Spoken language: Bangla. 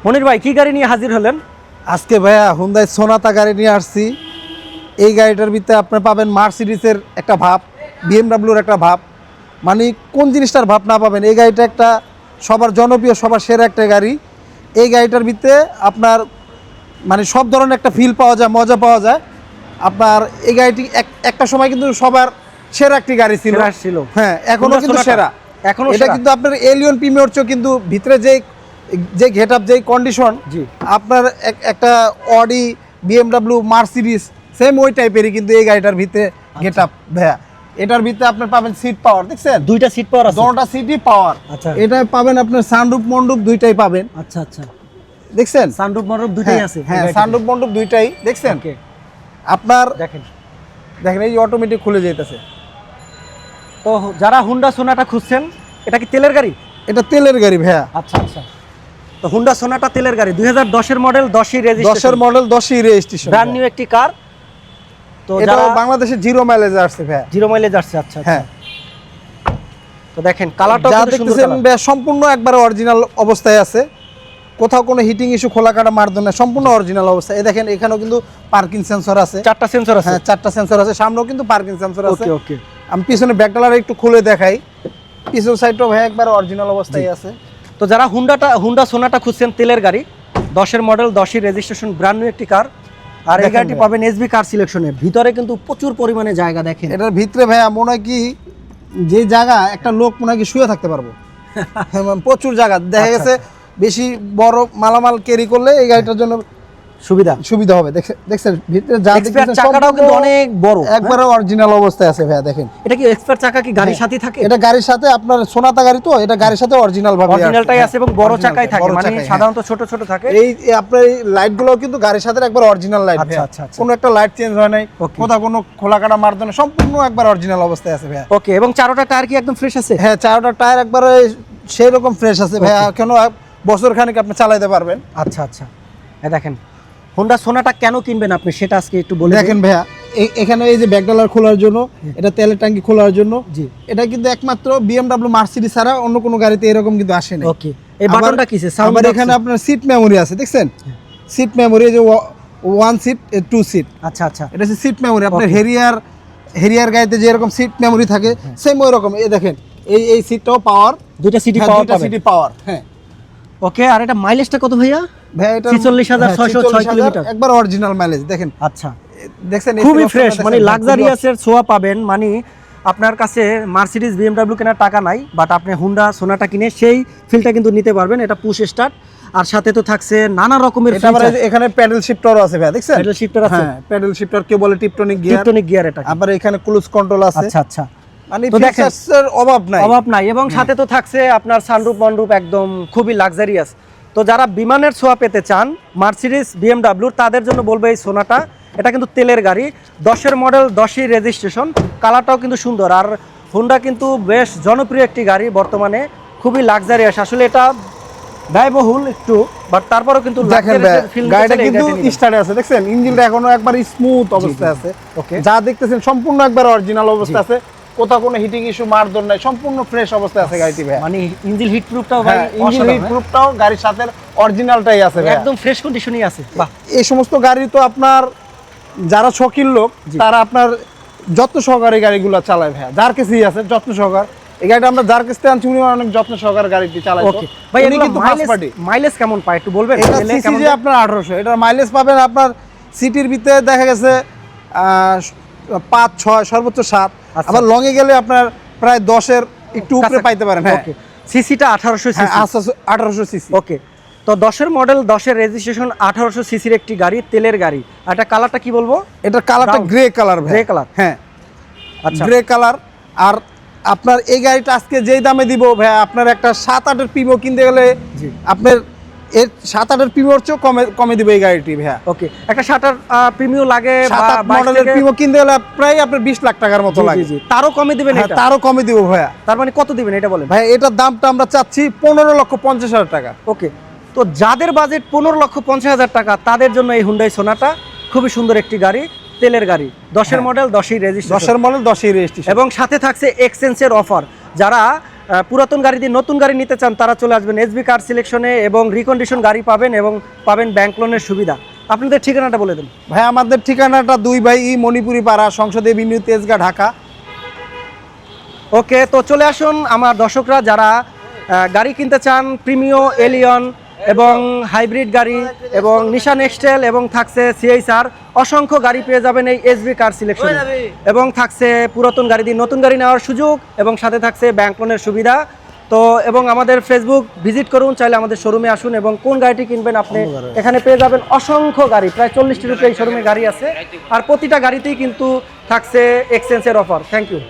মনির ভাই কি গাড়ি নিয়ে হাজির হলেন? আজকে ভাইয়া হুন্ডাই সোনাতা গাড়ি নিয়ে আসছি। এই গাড়িটার ভিতরে আপনি পাবেন মার্সিডিসের একটা ভাব, বিএমডাব্লিউর একটা ভাব, মানে কোন জিনিসটার ভাব না পাবেন। এই গাড়িটা একটা সবার জনপ্রিয়, সবার সেরা একটা গাড়ি। এই গাড়িটার ভিতরে আপনার মানে সব ধরনের একটা ফিল পাওয়া যায়, মজা পাওয়া যায়। আপনার এই গাড়িটি একটা সময় কিন্তু সবার সেরা একটি গাড়ি ছিল। হ্যাঁ, এখনো কিন্তু সেরা। এখনো এটা কিন্তু আপনার এলিয়ন প্রিমিয়ার চেয়ে কিন্তু ভিতরে যে গেট আপ, যে কন্ডিশন, আপনার একটা অডি, বিএমডাব্লিউ, মার্সিডিস সেম ওই টাইপেরই কিন্তু এই গাড়িটার ভিতরে গেট আপ ভাইয়া। এটার ভিতরে আপনি পাবেন সিট পাওয়ার, দেখছেন দুইটা সিট পাওয়ার আছে, দুটোটা সিটই পাওয়ার। আচ্ছা, এটা পাবেন আপনার সানরুফ মন্ডপ দুইটাই পাবেন। আচ্ছা আচ্ছা, দেখছেন সানরুফ মন্ডপ দুইটাই আছে। হ্যাঁ, সানরুফ মন্ডপ দুইটাই দেখছেন। আপনার দেখেন এই অটোমেটিক খুলে যাইতেছে। তো যারা হুন্ডা সোনাটা খুঁজছেন, এটা কি তেলের গাড়ি? এটা তেলের গাড়ি ভাইয়া। আচ্ছা আচ্ছা, তো হুন্ডা সোনাটা তেলের গাড়ি, 2010 এর মডেল, 10ই রেজিস্ট্রেশন, 10 এর মডেল, 10ই রেজিস্ট্রেশন, ব্র্যান্ড নিউ একটি কার। তো এটা বাংলাদেশে জিরো মাইলেজ আসছে ভাইয়া। জিরো মাইলেজ আসছে। আচ্ছা হ্যাঁ, তো দেখেন কালারটা যা কিন্তু সুন্দর দেখতেছেন ভাইয়া সম্পূর্ণ একবারে অরিজিনাল অবস্থায় আছে। কোথাও কোনো হিটিং ইস্যু, খোলা কাটা মারদন না, সম্পূর্ণ অরিজিনাল অবস্থায়। এই দেখেন এখানেও কিন্তু পার্কিং সেন্সর আছে, 4টা সেন্সর আছে। হ্যাঁ 4টা সেন্সর আছে, সামনেও কিন্তু পার্কিং সেন্সর আছে। ওকে ওকে, আমি পিছনে ব্যাকডালার একটু খুলে দেখাই। পিছন সাইডটাও ভাই একবারে অরিজিনাল অবস্থায় আছে। তো যারা হুন্ডা সোনাটা খুঁজছেন তেলের গাড়ি, 10 এর মডেল, 10ই রেজিস্ট্রেশন, ব্র্যান্ড নিউ একটি কার। আর এই গাড়িটি পাবেন এসবি কার সিলেকশনে। ভিতরে কিন্তু প্রচুর পরিমাণে জায়গা দেখেন। এটার ভিতরে ভাইয়া মনে হয় কি যে জায়গা একটা লোক মনে হয় কি শুয়ে থাকতে পারবো। হ্যাঁ, প্রচুর জায়গা দেখা গেছে। বেশি বড় মালামাল ক্যারি করলে এই গাড়িটার জন্য সুবিধা হবে। দেখছেন ভিতরে যা দেখছেন চাকাটাও কিন্তু অনেক বড়, একবারে অরিজিনাল অবস্থায় আছে ভাইয়া। দেখেন এটা কি এক্সপার্ট চাকা কি গাড়ির সাথে থাকে? এটা গাড়ির সাথে, আপনার সোনাতা গাড়ি তো, এটা গাড়ির সাথে অরিজিনাল ভাবে অরিজিনালটাই আছে এবং বড় চাকাই থাকে, মানে সাধারণত ছোট ছোট থাকে। এই আপনার এই লাইটগুলো কিন্তু গাড়ির সাথে একবার অরিজিনাল লাইট। আচ্ছা আচ্ছা, কোনো একটা লাইট চেঞ্জ হয় নাই, কোথাও কোনো খোলা কাটা মারদন না, সম্পূর্ণ একবার অরিজিনাল অবস্থায় আছে ভাইয়া। ওকে, এবং চারোটা টায়ার কি একদম ফ্রেশ আছে? হ্যাঁ, চারোটা টায়ার একবারে সেই রকম ফ্রেশ আছে ভাইয়া। কেন বছর খানিক আপনি চালাতে পারবেন। আচ্ছা আচ্ছা, দেখেন হোন্ডা সোনাটা কেন কিনবেন আপনি সেটা আজকে একটু বলে দেখেন ভাইয়া। এখানে এই যে ব্যাকডালার খোলার জন্য, এটা তেলের ট্যাঙ্কি খোলার জন্য। জি, এটা কিন্তু একমাত্র বিএমডাব্লিউ, মার্সিডিজ ছাড়া অন্য কোনো গাড়িতে এরকম কিন্তু আসে না। ওকে, এই বাটনটা কিসে? আবার এখানে আপনার সিট মেমোরি আছে, দেখছেন সিট মেমোরি, যে 1 সিট 2 সিট। আচ্ছা আচ্ছা, এটা হচ্ছে সিট মেমোরি। আপনার হেরিয়ার গাড়িতে যে এরকম সিট মেমোরি থাকে সেম ওই রকম। এই দেখেন এই সিটটাও পাওয়ার, দুইটা সিটি পাওয়ার। হ্যাঁ, ওকে। আর এটা মাইলেজটা কত ভাইয়া? ভাই এটা 46606 কিলোমিটার, একবার অরিজিনাল মাইলেজ। দেখেন আচ্ছা, দেখছেন খুবই ফ্রেশ, মানে লাক্সারিয়াসের ছোঁয়া পাবেন। মানে আপনার কাছে মার্সিডিজ, বিএমডাব্লিউ কেনার টাকা নাই, বাট আপনি হুন্ডা সোনাটা কিনে সেই ফিলটা কিন্তু নিতে পারবেন। এটা পুশ স্টার্ট, আর সাথে তো থাকছে নানা রকমের ফিচার। এখানে প্যাডেল শিফটারও আছে ভাই, দেখছেন প্যাডেল শিফটার আছে। হ্যাঁ, প্যাডেল শিফটার কে বলে টিপটনিক গিয়ার। এটা আবার এখানে ক্রুজ কন্ট্রোল আছে। আচ্ছা আচ্ছা, মানে ফিচারসের অভাব নাই। এবং সাথে তো থাকছে আপনার সানরুফ মন্ডপ, একদম খুবই লাক্সারিয়াস। তো যারা বিমানের ছোঁয়া পেতে চান মার্সিডিজ, বিএমডাব্লিউ, তাদের জন্য বলবো এই সোনাটা। এটা কিন্তু তেলের গাড়ি, 10 এর মডেল, 10ই রেজিস্ট্রেশন, কালারটাও কিন্তু সুন্দর। আর হোন্ডা কিন্তু বেশ জনপ্রিয় একটি গাড়ি বর্তমানে, খুবই লাক্সারিয়াস। আসলে এটা ব্যয়বহুল একটু, বাট তারপরেও কিন্তু গাড়িটা কিন্তু স্টার্টে আছে, দেখছেন ইঞ্জিনটা এখনো একবার স্মুথ অবস্থায় আছে। ওকে, যা দেখতেছেন সম্পূর্ণ একবার অরিজিনাল অবস্থা আছে, কোথাও কোনো হিটিং ইস্যু, মারদন নাই, সম্পূর্ণ ফ্রেশ অবস্থায় আছে গাড়িটি ভাই। মানে ইঞ্জিন হিট প্রুফটাও, ইঞ্জিন হিট প্রুফটাও গাড়ির সাথে অরিজিনালটাই আছে ভাই, একদম ফ্রেশ কন্ডিশনই আছে। বাহ, এই সমস্ত গাড়ি তো আপনার যারা শৌখিন লোক তারা আপনার যত্ন সহকারে গাড়িগুলো চালায় ভাই। যার কাছেই আছে যত্ন সহকার। এই গাড়িটা আমরা যার কাছ থেকে আনছি উনি অনেক যত্ন সহকারে গাড়িটি চালায়। ওকে ভাই, এগুলো কিন্তু মাইলেজ কেমন পায় একটু বলবেন? এটা সিসি আপনার 1800, এটার মাইলেজ পাবেন আপনার সিটির ভিতরে দেখা গেছে 5-6, সর্বোচ্চ 7। আবার লং এ গেলে আপনার প্রায় 10 এর একটু উপরে পাইতে পারেন। হ্যাঁ, সিসিটা 1800 সিসি। 1800 সিসি। ওকে, তো 10 এর মডেল, 10 এর রেজিস্ট্রেশন, 1800 সিসির একটি গাড়ি, তেলের গাড়ি। আর এটা কালারটা কি বলবো? এটার কালারটা গ্রে কালার ভাই। গ্রে কালার, হ্যাঁ আচ্ছা, গ্রে কালার। আর আপনার এই গাড়িটা আজকে যেই দামে দিব ভাই, আপনার একটা 7-8 এর প্রিমিও কিনতে গেলে আপনার এর 7-8 এর প্রিমিওর চেয়ে কমে দিবে এই গাড়িটি ভাই। ওকে, একটা 7-8 প্রিমিও লাগে, 7-8 মডেলের প্রিমিও কিনতে গেলে প্রায় আপনার 20 লাখ টাকার মতো লাগে। তারও কমে দিবেন? এটা তারও কমে দিব ভাই। তার মানে কত দিবেন এটা বলেন ভাই? এটার দামটা আমরা চাচ্ছি 15,50,000 টাকা। ওকে, তো যাদের বাজেট 15,50,000 টাকা তাদের জন্য এই হুন্ডাই সোনাটা খুবই সুন্দর একটি গাড়ি, তেলের গাড়ি, 10 এর মডেল, 10ই রেজিস্ট্রেশন, 10 এর মডেল, 10ই রেজিস্ট্রেশন, এবং সাথে থাকছে এক্সচেঞ্জের অফার। যারা পুরাতন গাড়ি দিয়ে নতুন গাড়ি নিতে চান তারা চলে আসবেন এসবি কার সিলেকশনে, এবং রিকন্ডিশন গাড়ি পাবেন এবং পাবেন ব্যাংক লোনের সুবিধা। আপনাদের ঠিকানাটা বলে দেন। ভাই আমাদের ঠিকানাটা 2/E মণিপুরি পাড়া, সংসদ এভিনিউ, তেজগাঁ, ঢাকা। ওকে, তো চলে আসুন আমার দর্শকরা যারা গাড়ি কিনতে চান, প্রিমিও, এলিয়ন এবং হাইব্রিড গাড়ি এবং নিশান এক্সটেল এবং থাকছে সিএইচআর, অসংখ্য গাড়ি পেয়ে যাবেন এই এসবি কার সিলেকশন, এবং থাকছে পুরাতন গাড়ি দিয়ে নতুন গাড়ি নেওয়ার সুযোগ এবং সাথে থাকছে ব্যাংক লোনের সুবিধা। তো এবং আমাদের ফেসবুক ভিজিট করুন, চাইলে আমাদের শোরুমে আসুন এবং কোন গাড়িটি কিনবেন আপনি এখানে পেয়ে যাবেন অসংখ্য গাড়ি, প্রায় 40টির উপরে এই শোরুমে গাড়ি আছে, আর প্রতিটা গাড়িতেই কিন্তু থাকছে এক্সচেঞ্জের অফার। Thank you.